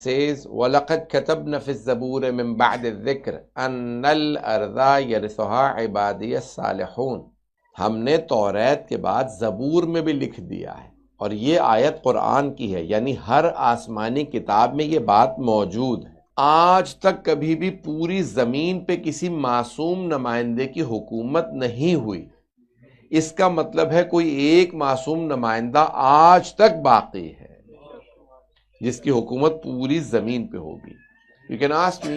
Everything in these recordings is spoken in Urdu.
says وَلَقَدْ كَتَبْنَا فِي الزَّبُورِ مِن بَعْدِ الذِّكْرِ أَنَّ الْأَرْضَ يَرِثُهَا عِبَادِيَ الصَّالِحُونَ. ہم نے توریت کے بعد زبور میں بھی لکھ دیا ہے، اور یہ آیت قرآن کی ہے، یعنی ہر آسمانی کتاب میں یہ بات موجود ہے. آج تک کبھی بھی پوری زمین پہ کسی معصوم نمائندے کی حکومت نہیں ہوئی. اس کا مطلب ہے کوئی ایک معصوم نمائندہ آج تک باقی ہے جس کی حکومت پوری زمین پہ ہوگی. You can ask me,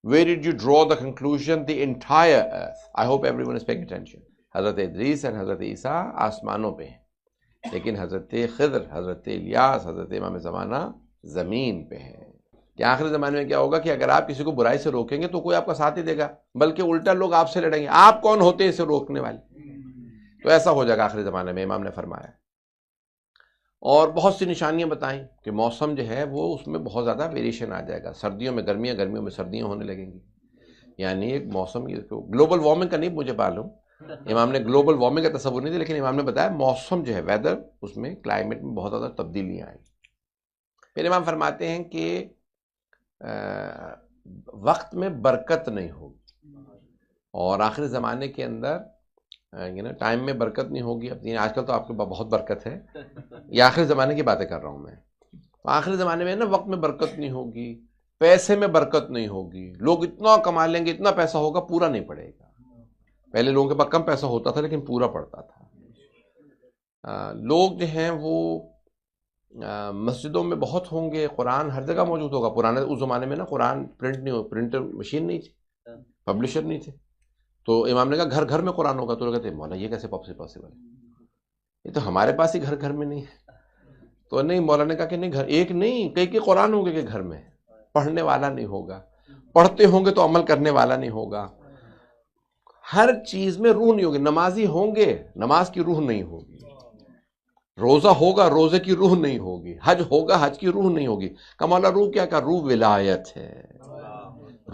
where did you draw the conclusion the entire earth? I hope everyone is paying attention. حضرت ادریس اور حضرت عیسیٰ آسمانوں پہ ہیں، لیکن حضرت خضر، حضرت الیاس، حضرت امام زمانہ زمین پہ ہیں. کہ آخری زمانے میں کیا ہوگا کہ اگر آپ کسی کو برائی سے روکیں گے تو کوئی آپ کا ساتھ ہی دے گا، بلکہ الٹا لوگ آپ سے لڑیں گے، آپ کون ہوتے ہیں اسے روکنے والے. تو ایسا ہو جائے گا آخری زمانے میں، امام نے فرمایا. اور بہت سی نشانیاں بتائیں کہ موسم جو ہے وہ اس میں بہت زیادہ ویریشن آ جائے گا. سردیوں میں گرمیاں، گرمیوں میں سردیاں ہونے لگیں گی. یعنی ایک موسم، گلوبل وارمنگ کا نہیں مجھے معلوم، امام نے گلوبل وارمنگ کا تصور نہیں دیا، لیکن امام نے بتایا موسم جو ہے، ویدر، اس میں کلائمیٹ میں بہت زیادہ تبدیلیاں آئیں. پھر امام فرماتے ہیں کہ وقت میں برکت نہیں ہوگی، اور آخری زمانے کے اندر ٹائم میں برکت نہیں ہوگی. اب آج کل تو آپ کو بہت برکت ہے، یہ آخری زمانے کی باتیں کر رہا ہوں میں. آخری زمانے میں نا وقت میں برکت نہیں ہوگی، پیسے میں برکت نہیں ہوگی. لوگ اتنا کما لیں گے، اتنا پیسہ ہوگا، پورا نہیں پڑے گا. پہلے لوگوں کے پاس کم پیسہ ہوتا تھا لیکن پورا پڑتا تھا. لوگ جو ہیں وہ مسجدوں میں بہت ہوں گے، قرآن ہر جگہ موجود ہوگا. پرانے اس زمانے میں نا قرآن پرنٹ نہیں ہو، پرنٹر مشین نہیں تھی، پبلشر نہیں تھے. تو امام نے کہا گھر گھر میں قرآن ہوگا. تو لوگ کہتے ہیں مولا یہ کیسے پاسبل ہے، یہ تو ہمارے پاس ہی گھر گھر میں نہیں ہے. تو نہیں، مولا نے کہا کہ نہیں، گھر ایک نہیں، کئی قرآن ہوں گے کہ گھر میں پڑھنے والا نہیں ہوگا، پڑھتے ہوں گے تو عمل کرنے والا نہیں ہوگا. ہر چیز میں روح نہیں ہوگی. نمازی ہوں گے، نماز کی روح نہیں ہوگی. روزہ ہوگا، روزے کی روح نہیں ہوگی. حج ہوگا، حج کی روح نہیں ہوگی. کہ مولا روح کیا کہ روح ولایت ہے.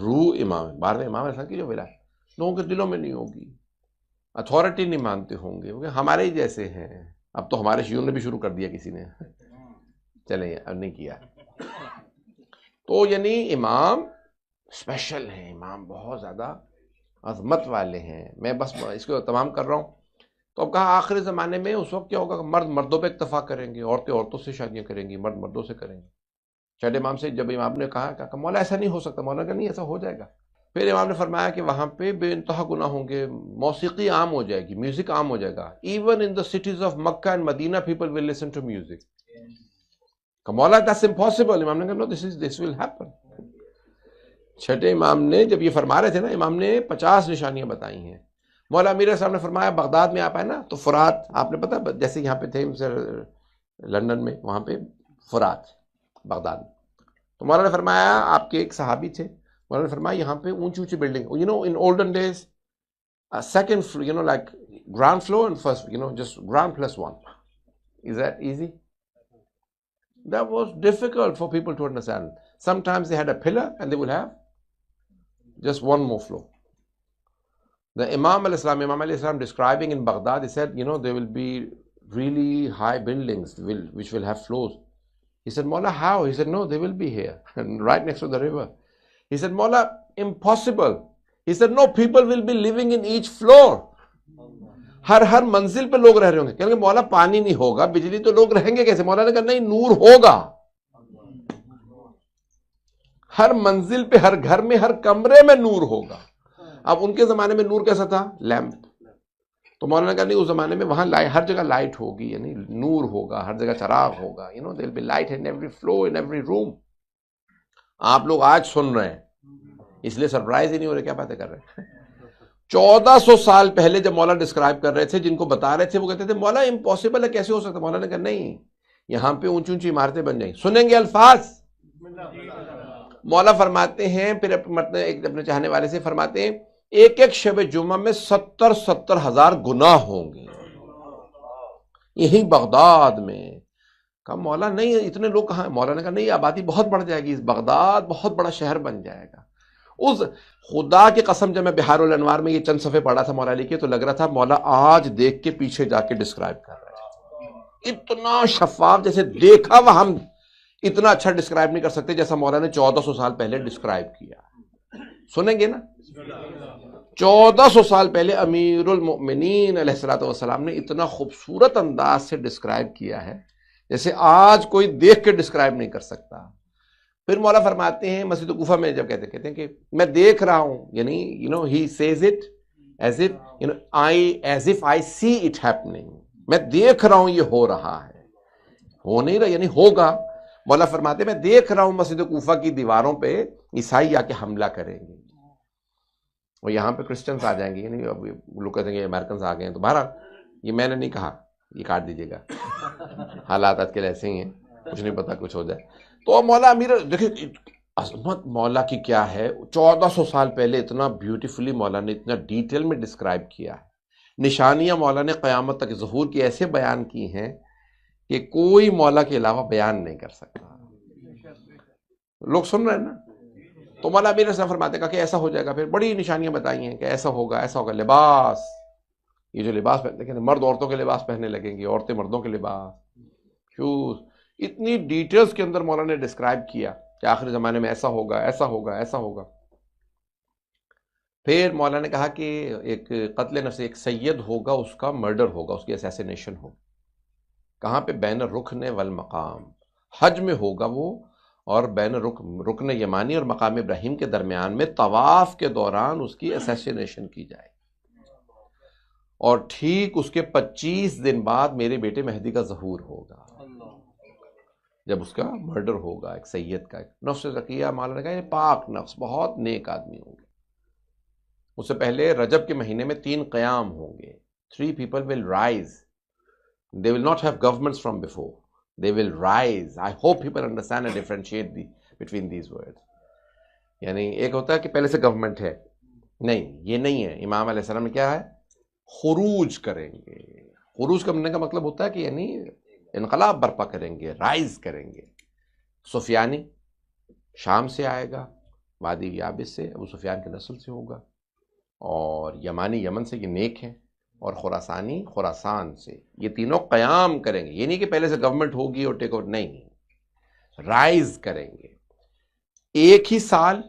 روح امام، 12ویں امام ایسا کی جو ولایت لوگوں کے دلوں میں نہیں ہوگی. اتھارٹی نہیں مانتے ہوں گے، کیونکہ ہمارے ہی جیسے ہیں. اب تو ہمارے شیعوں نے بھی شروع کر دیا کسی نے، چلیں اب نہیں کیا. تو یعنی امام اسپیشل ہیں، امام بہت زیادہ عظمت والے ہیں. میں بس اس کو تمام کر رہا ہوں. تو اب کہا آخری زمانے میں اس وقت کیا ہوگا کہ مرد مردوں پہ اکتفا کریں گے، عورتیں عورتوں سے شادیاں کریں گی، مرد مردوں سے کریں گے. چھٹے امام سے جب امام نے کہا کہ مولا ایسا نہیں ہو سکتا، مولا کہ نہیں ایسا ہو جائے گا. پھر امام نے فرمایا کہ وہاں پہ بے انتہا گناہ ہوں گے، موسیقی عام ہو جائے گی، میوزک عام ہو جائے گا. Even in the cities of Mecca and Medina people will listen to music. مولا دیٹس امپاسبل. امام نے کہا نو، دس ول ہیپن. چھٹے امام نے جب یہ فرما رہے تھے نا، امام نے 50 نشانیاں بتائی ہیں. مولا امیر صاحب نے فرمایا بغداد میں آپ آئے نا تو فرات، آپ نے پتا جیسے یہاں پہ تھے لندن میں، وہاں پہ فرات بغداد میں. تو مولا نے فرمایا آپ کے ایک صحابی تھے، مولا نے فرمایا یہاں پہ اونچی اونچی building, in olden days second floor, like ground floor and first, just ground plus one. Is that easy? That was difficult for people to understand. Sometimes they had a pillar and they would have just one more floor. The Imam al-Islam describing in Baghdad, he said, there will be really high buildings which will have floors. He said, Maula, how? He said, no, they will be here, right next to the river. He said, Maula, impossible. He said, no, people will be living in each floor. ہر منزل پہ لوگ رہ رہے ہوں گے. کہ مولا پانی نہیں ہوگا، بجلی تو لوگ رہیں گے کیسے؟ مولا نے کہا نہیں، نور ہوگا. ہر منزل پہ، ہر گھر میں، ہر کمرے میں نور ہوگا. اب ان کے زمانے میں نور کیسا تھا؟ لیمپ. تو مولانا نے کہا نہیں، اس زمانے میں وہاں ہر جگہ لائٹ ہوگی، یعنی نور ہوگا، ہر جگہ چراغ ہوگا. there will be light in every floor, in every room. آپ لوگ آج سن رہے ہیں اس لیے سرپرائز ہی نہیں ہو رہے، کیا باتیں کر رہے ہیں. 1400 سال پہلے جب مولا ڈسکرائب کر رہے تھے، جن کو بتا رہے تھے وہ کہتے تھے مولا امپاسبل ہے، کیسے ہو سکتا. مولا نے کہا نہیں، یہاں پہ اونچی اونچی عمارتیں بن جائیں. سنیں گے الفاظ. مولا فرماتے ہیں، پھر اپنے چاہنے والے سے فرماتے ہیں ایک ایک شب جمعہ میں 70 ہزار گناہ ہوں گے یہی بغداد میں. کہا مولا نہیں، اتنے لوگ کہاں ہیں؟ مولا نے کہا نہیں، آبادی بہت بڑھ جائے گی، اس بغداد بہت بڑا شہر بن جائے گا. اس خدا کی قسم جب میں بہار الانوار میں یہ چند صفحے پڑھا تھا مولا علی کے، تو لگ رہا تھا مولا آج دیکھ کے پیچھے جا کے ڈسکرائب کر رہے ہیں. اتنا شفاف، جیسے دیکھا وہ ہم اتنا اچھا ڈسکرائب نہیں کر سکتے جیسا مولانا نے 1400 سال پہلے ڈسکرائب کیا. سنیں گے نا؟ 1400 سال پہلے امیر المؤمنین علیہ الصلوۃ والسلام نے اتنا خوبصورت انداز سے ڈسکرائب کیا ہے جیسے آج کوئی دیکھ کے ڈسکرائب نہیں کر سکتا. پھر مولا فرماتے ہیں مسجد کوفہ میں جب کہتے ہیں کہ میں دیکھ رہا ہوں، یعنی he says it as if I see it happening. میں دیکھ رہا ہوں یہ ہو رہا ہے، ہو نہیں رہا یعنی ہوگا. مولا فرماتے ہیں میں دیکھ رہا ہوں مسجد کوفہ کی دیواروں پہ عیسائی آ کے حملہ کریں گے، اور یہاں پہ کرسچنس آ جائیں گے، یعنی اب لوگ کہتے ہیں کہ امریکنز آ گئے ہیں. تو بہرحال یہ میں نے نہیں کہا، یہ کاٹ دیجیے گا، حالات آج کل ایسے ہی ہیں، کچھ نہیں پتا کچھ ہو جائے. تو مولا امیر دیکھیں عظمت مولا کی کیا ہے، 1400 سال پہلے اتنا بیوٹیفلی مولا نے اتنا ڈیٹیل میں ڈسکرائب کیا ہے. نشانیاں مولا نے قیامت تک ظہور کی ایسے بیان کی ہیں کہ کوئی مولا کے علاوہ بیان نہیں کر سکتا. لوگ سن رہے ہیں نا؟ تو مولا امیر نے فرماتے کہا کہ ایسا ہو جائے گا. پھر بڑی نشانیاں بتائی ہیں کہ ایسا ہوگا ایسا ہوگا. لباس، یہ جو لباس پہنتے ہیں مرد عورتوں کے لباس پہننے لگیں گے، عورتیں مردوں کے لباس، شوز، اتنی ڈیٹیلز کے اندر مولا نے ڈسکرائب کیا کہ آخری زمانے میں ایسا ہوگا ایسا ہوگا ایسا ہوگا. پھر مولا نے کہا کہ ایک قتل نفس، ایک سید ہوگا، اس کا مرڈر ہوگا، اس کی اسیسینیشن ہوگی. کہاں پہ؟ بین الرکن والمقام، حج میں ہوگا وہ، اور بین رکن یمانی اور مقام ابراہیم کے درمیان میں طواف کے دوران اس کی اسیسینیشن کی جائے. اور ٹھیک اس کے 25 دن بعد میرے بیٹے مہدی کا ظہور ہوگا، جب اس کا مرڈر ہوگا ایک سید کا. ایک نفس زکیہ مولا نے کہا یہ پاک نفس، بہت نیک آدمی ہوں گے. اس سے پہلے رجب کے مہینے میں 3 قیام ہوں گے. 3 people will rise. They will not have governments from before. They will rise. I hope people understand and differentiate between these words. یعنی ایک ہوتا ہے کہ پہلے سے گورنمنٹ ہے، نہیں یہ نہیں ہے. امام علیہ السلام نے کیا ہے؟ خروج کریں گے. خروج کرنے کا مطلب ہوتا ہے کہ یعنی انقلاب برپا کریں گے، رائز کریں گے. سفیانی شام سے آئے گا، وادی یابس سے، ابو سفیان کی نسل سے ہوگا، اور یمانی یمن سے، یہ نیک ہیں، اور خراسانی خراسان سے. یہ تینوں قیام کریں گے. یہ نہیں کہ پہلے سے گورنمنٹ ہوگی اور ٹیک اوور، نہیں، رائز کریں گے. ایک ہی سال،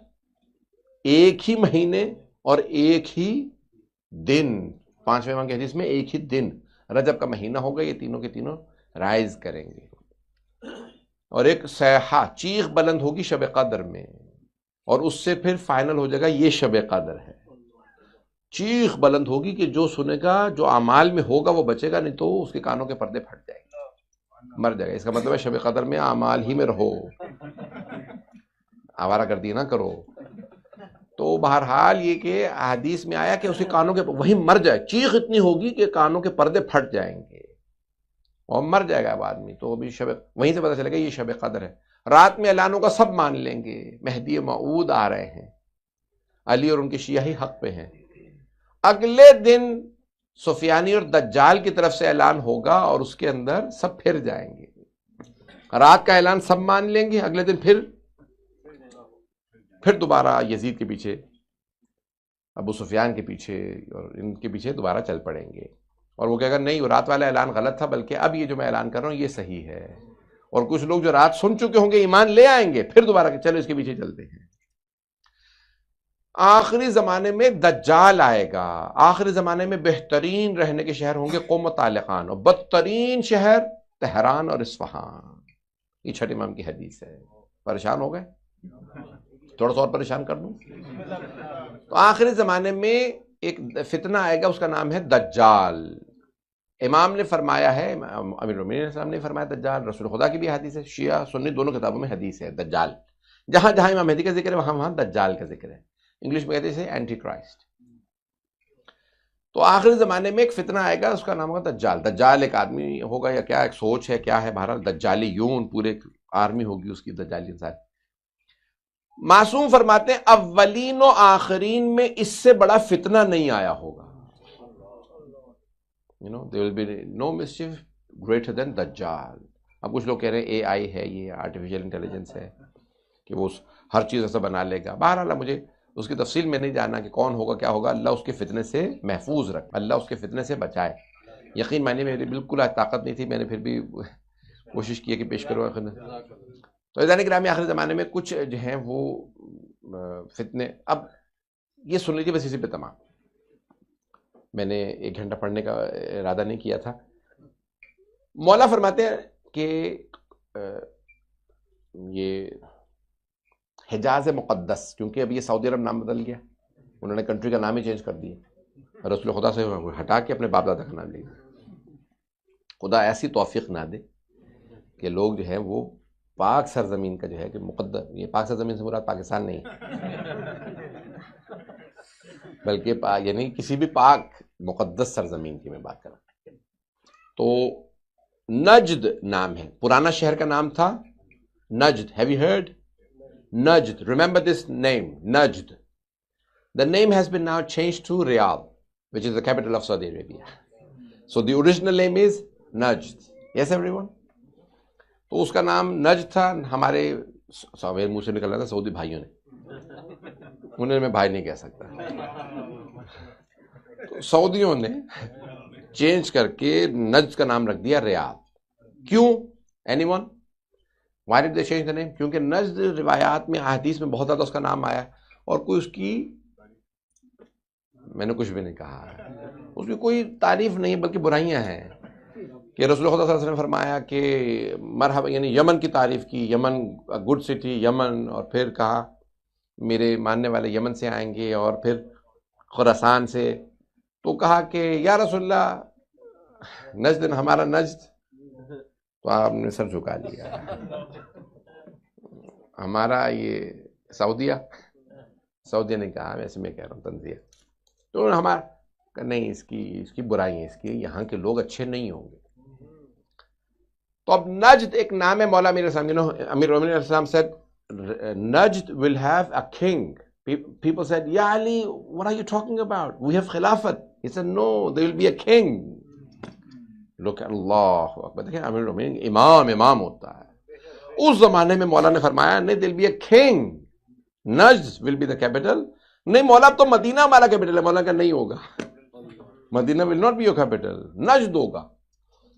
ایک ہی مہینے اور ایک ہی دن. 5ویں امام کی حدیث میں ایک ہی دن رجب کا مہینہ ہوگا. یہ تینوں کے تینوں رائز کریں گے. اور ایک صیحہ، چیخ بلند ہوگی شب قدر میں، اور اس سے پھر فائنل ہو جائے گا یہ شب قدر ہے. چیخ بلند ہوگی کہ جو سنے گا، جو اعمال میں ہوگا وہ بچے گا، نہیں تو اس کے کانوں کے پردے پھٹ جائیں گے، مر جائے گا. اس کا مطلب ہے شب قدر میں اعمال ہی میں رہو، آوارہ گردی نہ کرو. تو بہرحال یہ کہ حدیث میں آیا کہ اس کے کانوں کے وہی مر جائے. چیخ اتنی ہوگی کہ کانوں کے پردے پھٹ جائیں گے اور مر جائے گا اب آدمی. تو ابھی وہیں سے پتہ چلے گا یہ شب قدر ہے. رات میں اعلانوں کا سب مان لیں گے، مہدی موعود آ رہے ہیں، علی اور ان کی شیعہ ہی حق پہ ہیں. اگلے دن سفیانی اور دجال کی طرف سے اعلان ہوگا اور اس کے اندر سب پھر جائیں گے. رات کا اعلان سب مان لیں گے، اگلے دن پھر دوبارہ یزید کے پیچھے، ابو سفیان کے پیچھے اور ان کے پیچھے دوبارہ چل پڑیں گے. اور وہ کہے گا نہیں، وہ رات والا اعلان غلط تھا، بلکہ اب یہ جو میں اعلان کر رہا ہوں یہ صحیح ہے. اور کچھ لوگ جو رات سن چکے ہوں گے ایمان لے آئیں گے، پھر دوبارہ کہ چلو اس کے پیچھے چلتے ہیں. آخری زمانے میں دجال آئے گا. آخری زمانے میں بہترین رہنے کے شہر ہوں گے قم و طالقان، اور بدترین شہر تہران اور اصفہان. یہ چھٹے امام کی حدیث ہے. پریشان ہو گئے؟ تھوڑا سا اور پریشان کر دوں. تو آخری زمانے میں ایک فتنہ آئے گا، اس کا نام ہے دجال. امام نے فرمایا ہے، امیر المومنین علیہ السلام نے فرمایا دجال، رسول خدا کی بھی حدیث ہے، شیعہ سنی دونوں کتابوں میں حدیث ہے دجال. جہاں جہاں امام مہدی کا ذکر ہے وہاں وہاں دجال کا ذکر ہے. انگلش میں کہتے ہیں اینٹی کرائسٹ. تو آخری زمانے میں ایک فتنہ آئے گا، اس کا نام ہوگا دجال. دجال ایک آدمی ہوگا یا کیا، ایک سوچ ہے کیا ہے، بہرحال دجالیون، پورے آرمی ہوگی اس کی دجالی انسان. معصوم فرماتے ہیں اولین و آخرین میں اس سے بڑا فتنہ نہیں آیا ہوگا. there will be no mischief greater than دجال. اب کچھ لوگ کہہ رہے ہیں اے آئی ہے، یہ آرٹیفیشل انٹیلیجنس ہے کہ وہ ہر چیز ایسا بنا لے گا. بہرحال مجھے اس کی تفصیل میں نہیں جاننا کہ کون ہوگا کیا ہوگا. اللہ اس کے فتنے سے محفوظ رکھ، اللہ اس کے فتنے سے بچائے. یقین معنی میری بالکل طاقت نہیں تھی، میں نے پھر بھی کوشش کی کہ پیش کروں. تو عزیزان کرام آخری زمانے میں کچھ جو ہیں وہ فتنے، اب یہ سن لیجیے بس اسی پہ تمام، میں نے 1 گھنٹہ پڑھنے کا ارادہ نہیں کیا تھا. مولا فرماتے ہیں کہ یہ حجاز مقدس، کیونکہ اب یہ سعودی عرب نام بدل گیا، انہوں نے کنٹری کا نام ہی چینج کر دیا، رسول خدا سے ہٹا کے اپنے باپ دادا کا نام لے لیا. خدا ایسی توفیق نہ دے کہ لوگ جو ہے وہ پاک سرزمین کا جو ہے کہ مقدس، یہ پاک سرزمین سے مراد پاکستان نہیں بلکہ یعنی کسی بھی پاک مقدس سرزمین کی میں بات کر رہا ہوں. تو نجد نام ہے، پرانا شہر کا نام تھا Najd. Have you heard Najd? Remember this name Najd. The name has been now changed to Riyadh, which is the capital of Saudi Arabia. So the original name is Najd. Yes everyone? تو اس کا نام نجد تھا. ہمارے میرے منہ سے نکل رہا تھا سعودی بھائیوں نے، انہیں میں بھائی نہیں کہہ سکتا، تو سعودیوں نے چینج کر کے نجد کا نام رکھ دیا ریاض. کیوں؟ Any one? Why did they change the name? کیونکہ نجد روایات میں احادیث میں بہت زیادہ اس کا نام آیا اور کوئی اس کی، میں نے کچھ بھی نہیں کہا، اس کی کوئی تعریف نہیں بلکہ برائیاں ہیں. کہ رسول خدا صلی اللہ علیہ وسلم نے فرمایا کہ مرحبا، یعنی یمن کی تعریف کی، یمن گڈ سٹی یمن، اور پھر کہا میرے ماننے والے یمن سے آئیں گے اور پھر خراسان سے. تو کہا کہ یا رسول اللہ نجد ہمارا نجد، تو آپ نے سر جھکا لیا. ہمارا یہ سعودیہ نے کہا، ویسے میں کہہ رہا ہوں تنزیہ، تو ہمارا نہیں، اس کی برائی ہے، اس کی یہاں کے لوگ اچھے نہیں ہوں گے. تو اب نجد ایک نام ہے. مولا امیر المومنین علیہ السلام said Najd will have a king. People said, Ya Ali, what are you talking about? We have Khilafat. He said, no, there will be a king. Look at Allah Akbar. دیکھیں امیر المومنین امام ہوتا ہے. اس زمانے میں مولا نے فرمایا نہیں، there will be a king. Najd will be the capital. نہیں مولا تو مدینہ ہمارا کیپٹل ہے. مولا کا نہیں ہوگا، مدینہ will not be your capital. نجد ہوگا.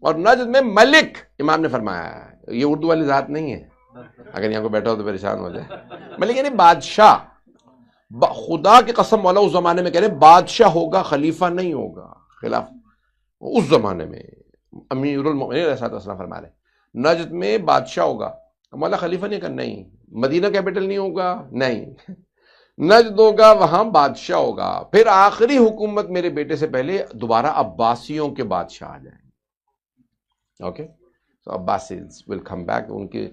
اور نجد میں ملک، امام نے فرمایا ہے، یہ اردو والی ذات نہیں ہے، اگر یہاں کو بیٹھا ہو تو پریشان ہو جائے. ملک یعنی بادشاہ. خدا کی قسم مولا اس زمانے میں کہہ رہے بادشاہ ہوگا، خلیفہ نہیں ہوگا. خلاف اس زمانے میں امیر المومنین علیہ السلام فرما رہے نجد میں بادشاہ ہوگا. مولا خلیفہ نہیں کرنا، نہیں. مدینہ کیپٹل نہیں ہوگا، نہیں. نجد ہوگا، وہاں بادشاہ ہوگا. پھر آخری حکومت میرے بیٹے سے پہلے دوبارہ عباسیوں کے بادشاہ آ جائیں. اوکے، تو عباسیز ول کم بیک، ان کے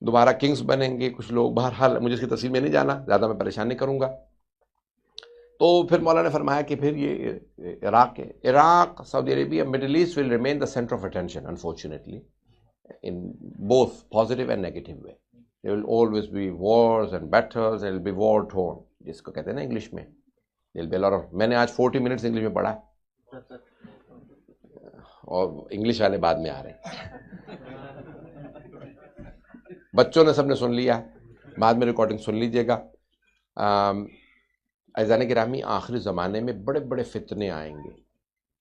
دوبارہ کنگز بنیں گے کچھ لوگ. بہرحال مجھے اس کی تفصیل میں نہیں جانا، زیادہ میں پریشان نہیں کروں گا. تو پھر مولا نے فرمایا کہ پھر یہ Iraq Saudi Arabia Middle East will remain the centre of attention unfortunately in both positive and negative way. There will always be wars and battles, and it will be war torn, جس کو کہتے ہیں نا انگلش میں. There will be a lot of، میں نے آج 40 منٹس انگلش میں پڑھا اور انگلش والے بعد میں آ رہے ہیں. بچوں نے سب نے سن لیا، بعد میں ریکارڈنگ سن لیجیے گا. عزیزان گرامی، آخری زمانے میں بڑے بڑے فتنے آئیں گے.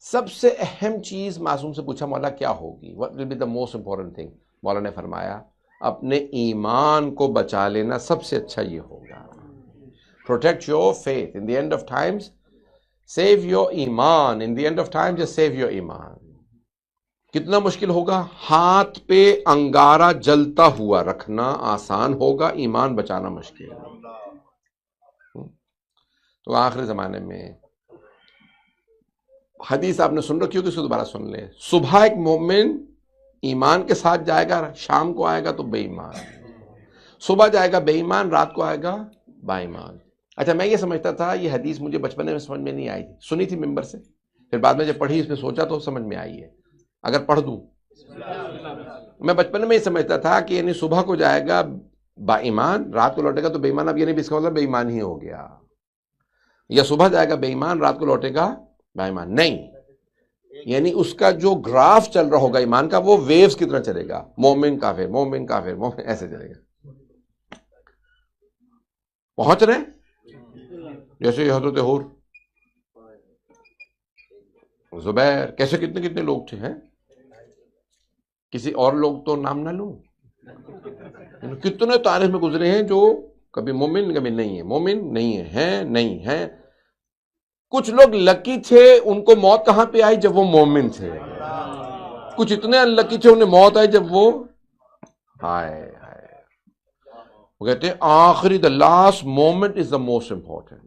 سب سے اہم چیز معصوم سے پوچھا مولا کیا ہوگی؟ what will be the most important thing؟ مولا نے فرمایا اپنے ایمان کو بچا لینا سب سے اچھا یہ ہوگا. protect your faith in the end of times, save your ایمان in the end of times, just save your ایمان. کتنا مشکل ہوگا؟ ہاتھ پہ انگارہ جلتا ہوا رکھنا آسان ہوگا، ایمان بچانا مشکل ہے. تو آخری زمانے میں حدیث آپ نے سن رکھی ہوگی، اس کو دوبارہ سن لیں. صبح ایک مومن ایمان کے ساتھ جائے گا، شام کو آئے گا تو بے ایمان. صبح جائے گا بے ایمان، رات کو آئے گا با ایمان. اچھا، میں یہ سمجھتا تھا، یہ حدیث مجھے بچپنے میں سمجھ میں نہیں آئی تھی، سنی تھی ممبر سے، پھر بعد میں جب پڑھی اس میں سوچا تو سمجھ میں آئی ہے. اگر پڑھ دوں، میں بچپن میں یہ سمجھتا تھا کہ یعنی صبح کو جائے گا با ایمان، رات کو لوٹے گا تو بے ایمان. اب یعنی اس کا مطلب بے ایمان ہی ہو گیا، یا صبح جائے گا بے ایمان، رات کو لوٹے گا با ایمان. نہیں، یعنی اس کا جو گراف چل رہا ہوگا ایمان کا، وہ ویوز کی طرح چلے گا. مومن کافر، مومن کافر، مومن، ایسے چلے گا. پہنچ رہے جیسے حضرت حور، زبیر، کیسے کتنے کتنے لوگ تھے ہیں. کسی اور لوگ تو نام نہ لوں، کتنے تاریخ میں گزرے ہیں جو کبھی مومن کبھی نہیں ہے، مومن نہیں ہے نہیں ہے. کچھ لوگ لکی تھے، ان کو موت کہاں پہ آئی؟ جب وہ مومن تھے. کچھ اتنے انلکی تھے، انہیں موت آئی جب وہ ہائے وہ کہتے ہیں آخری the last moment is the most important.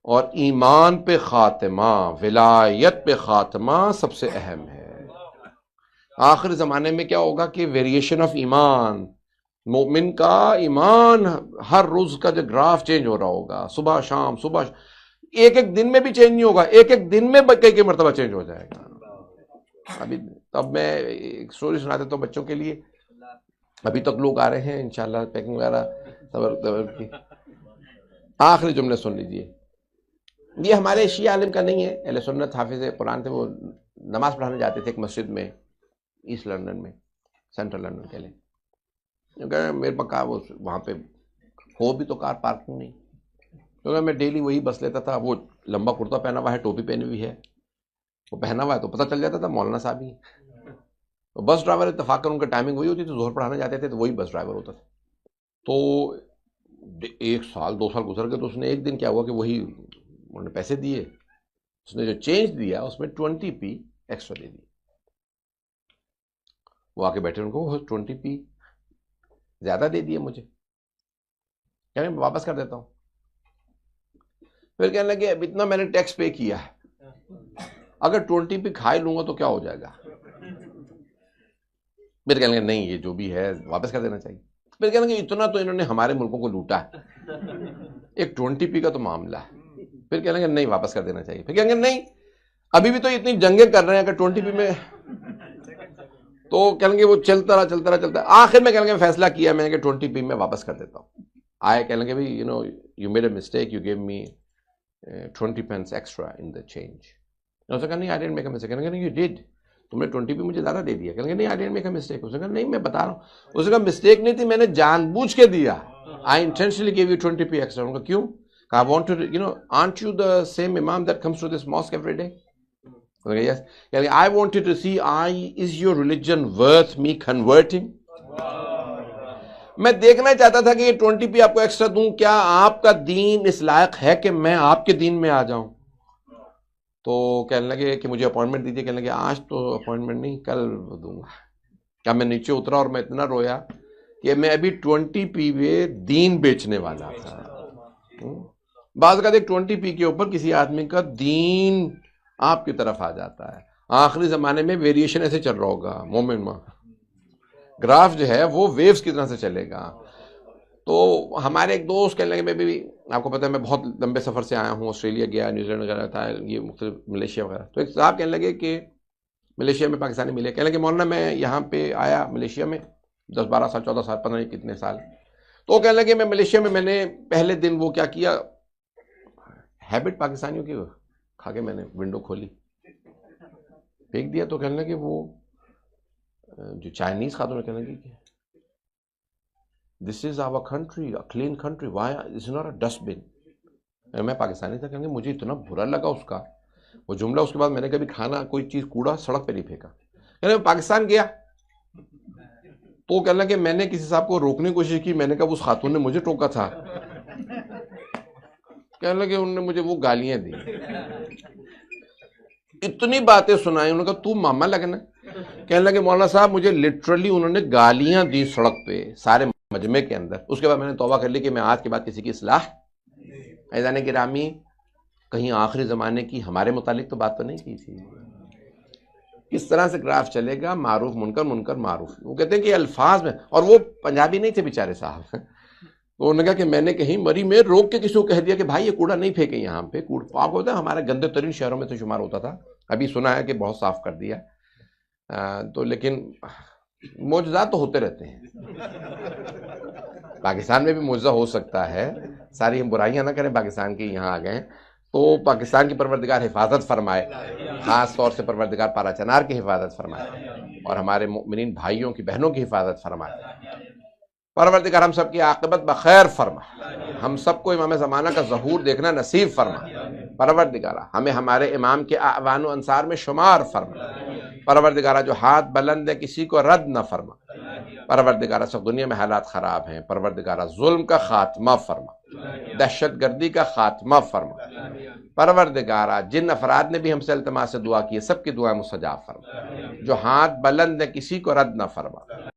اور ایمان پہ خاتمہ، ولایت پہ خاتمہ سب سے اہم ہے. آخر زمانے میں کیا ہوگا کہ ویریشن آف ایمان، مومن کا ایمان ہر روز کا جو گراف چینج ہو رہا ہوگا، صبح شام ایک ایک دن میں بھی چینج نہیں ہوگا، ایک ایک دن میں کئی مرتبہ چینج ہو جائے گا. ابھی تب میں ایک سٹوری سنا دیتا ہوں بچوں کے لیے. ابھی تک لوگ آ رہے ہیں انشاءاللہ، پیکنگ وغیرہ صبر کی. آخری جملے سن لیجئے. یہ ہمارے شیعہ عالم کا نہیں ہے، اہل سنت حافظ قرآن تھے، وہ نماز پڑھانے جاتے تھے ایک مسجد میں ایسٹ لندن میں، سینٹرل لندن کے لیے. کیونکہ میرے پاس وہاں پہ ہو بھی تو کار پارکنگ نہیں، کیونکہ میں ڈیلی وہی بس لیتا تھا. وہ لمبا کرتا پہنا ہوا ہے، ٹوپی پہنی ہوئی ہے، وہ پہنا ہوا ہے تو پتہ چل جاتا تھا مولانا صاحب ہی. تو بس ڈرائیور اتفاقاً ان کا ٹائمنگ وہی ہوتی تھی، ظہر پڑھانے جاتے تھے تو وہی بس ڈرائیور ہوتا تھا. تو 1 سال 2 سال گزر گئے تو اس نے ایک دن کیا ہوا کہ وہی انہوں نے پیسے دیے، اس نے جو چینج دیا اس میں 20p ایکسٹرا دے دی. وہ آ کے بیٹھے، ان کو 20p زیادہ دے دیے مجھے، کہ میں واپس کر دیتا ہوں. پھر کہنے لگے اب اتنا میں نے ٹیکس پے کیا ہے، اگر 20p کھائی لوں گا تو کیا ہو جائے گا؟ پھر کہنے لگے نہیں یہ جو بھی ہے واپس کر دینا چاہیے. پھر کہنے لگے اتنا تو انہوں نے ہمارے ملکوں کو لوٹا ہے، ایک 20p کا تو معاملہ ہے. پھر کہنے لگے نہیں واپس کر دینا چاہیے. پھر کہیں گے نہیں ابھی بھی تو اتنی جنگیں کر رہے ہیں اگر 20p میں، تو کہیں گے وہ چلتا رہا. آخر میں کہیں گے فیصلہ کیا میں نے کہ 20p میں واپس کر دیتا ہوں. آئے کہیں گے بھائی you made a mistake, you gave me 20 pence extra in the change. اس نے کہا نہیں I didn't make a mistake. کہیں گے you did, تم نے 20p مجھے زیادہ دے دیا. کہیں گے نہیں I didn't make a mistake. اس نے کہا نہیں میں بتا رہا ہوں. اس نے کہا مسٹیک نہیں تھی، میں نے جان بوجھ کے دیا. I intentionally gave you 20p extra. ان کا کیوں؟ I want to, aren't you the same imam that comes to this mosque every day? Yes. I wanted to see, is your religion worth me converting? میں دیکھنا چاہتا تھا کہ یہ 20p آپ کو ایکسٹرا دوں، کیا آپ کا دین اس لائق ہے کہ میں آپ کے دین میں آ جاؤں؟ تو کہنے لگے کہ مجھے اپوائنٹمنٹ دیجیے. کہنے لگے آج تو اپوائنٹمنٹ نہیں، کل دوں گا. کیا میں نیچے اترا اور میں اتنا رویا کہ میں ابھی 20p میں دین بیچنے والا تھا. بعض کا دیکھ 20p کے اوپر کسی آدمی کا دین آپ کی طرف آ جاتا ہے. آخری زمانے میں ویریشن ایسے چل رہا ہوگا، مومن میں گراف جو ہے وہ ویوز کی طرح سے چلے گا. تو ہمارے ایک دوست کہنے لگے میں بھی، آپ کو پتہ ہے میں بہت لمبے سفر سے آیا ہوں، آسٹریلیا گیا، نیوزی لینڈ وغیرہ تھا، یہ مختلف ملیشیا وغیرہ. تو ایک صاحب کہنے لگے کہ ملیشیا میں پاکستانی ملے. کہنے لگے مولانا میں یہاں پہ آیا ملیشیا میں 10 12 سال 14 سال پتہ نہیں کتنے سال. تو کہنے لگے میں ملیشیا میں نے پہلے دن وہ کیا کیا، ہیبٹ پاکستانیوں کی کھا کے میں نے ونڈو کھولی پھینک دیا. تو کہنے لگے وہ جو چائنیز خاتون کہنے لگی کہ this is our country, clean country, why is not a dustbin. میں پاکستانی تھا. کہیں گے مجھے اتنا برا لگا اس کا وہ جملہ. اس کے بعد میں نے کبھی کھانا کوئی چیز کوڑا سڑک پہ نہیں پھینکا. کہنے میں پاکستان گیا تو کہنے لگا کہ میں نے کسی صاحب کو روکنے کی کوشش کی، میں نے کہا اس خاتون نے مجھے ٹوکا تھا. کہنے لگے انہوں نے مجھے وہ گالیاں دی، اتنی باتیں سنائی. انہوں نے کہا تو ماما لگنا. کہنے لگے مولانا صاحب مجھے لٹرلی انہوں نے گالیاں دی سڑک پہ سارے مجمع کے اندر. اس کے بعد میں نے توبہ کر لی کہ میں آج کے بعد کسی کی اصلاح. عزیزان گرامی، کہیں آخری زمانے کی ہمارے متعلق تو بات تو نہیں کی تھی. کس طرح سے گراف چلے گا، معروف منکر، منکر معروف. وہ کہتے ہیں کہ الفاظ میں، اور وہ پنجابی نہیں تھے بیچارے صاحب. تو انہوں نے کہا کہ میں نے کہیں مری میں روک کے کسی کو کہہ دیا کہ بھائی یہ کوڑا نہیں پھینکے یہاں پہ. آپ ہوتا ہے ہمارے گندے ترین شہروں میں سے شمار ہوتا تھا، ابھی سنا ہے کہ بہت صاف کر دیا. تو لیکن معجزات تو ہوتے رہتے ہیں. پاکستان میں بھی معجزہ ہو سکتا ہے، ساری ہم برائیاں نہ کریں پاکستان کی. یہاں آ گئے تو پاکستان کی پروردگار حفاظت فرمائے، خاص طور سے پروردگار پارا چنار کی حفاظت فرمائے، اور ہمارے مؤمنین بھائیوں کی بہنوں کی حفاظت فرمائے. پروردگار ہم سب کی عاقبت بخیر فرما، ہم سب کو امام زمانہ کا ظہور دیکھنا نصیب فرما. پروردگارہ ہمیں ہمارے امام کے اعوان و انصار میں شمار فرما. پروردگارہ جو ہاتھ بلند ہے کسی کو رد نہ فرما. پروردگارہ سب دنیا میں حالات خراب ہیں، پروردگارہ ظلم کا خاتمہ فرما، دہشت گردی کا خاتمہ فرما، پروردگارہ جن افراد نے بھی ہم سے التماس سے دعا کی ہے سب کی دعائیں مستجاب فرما، جو ہاتھ بلند ہے کسی کو رد نہ فرما،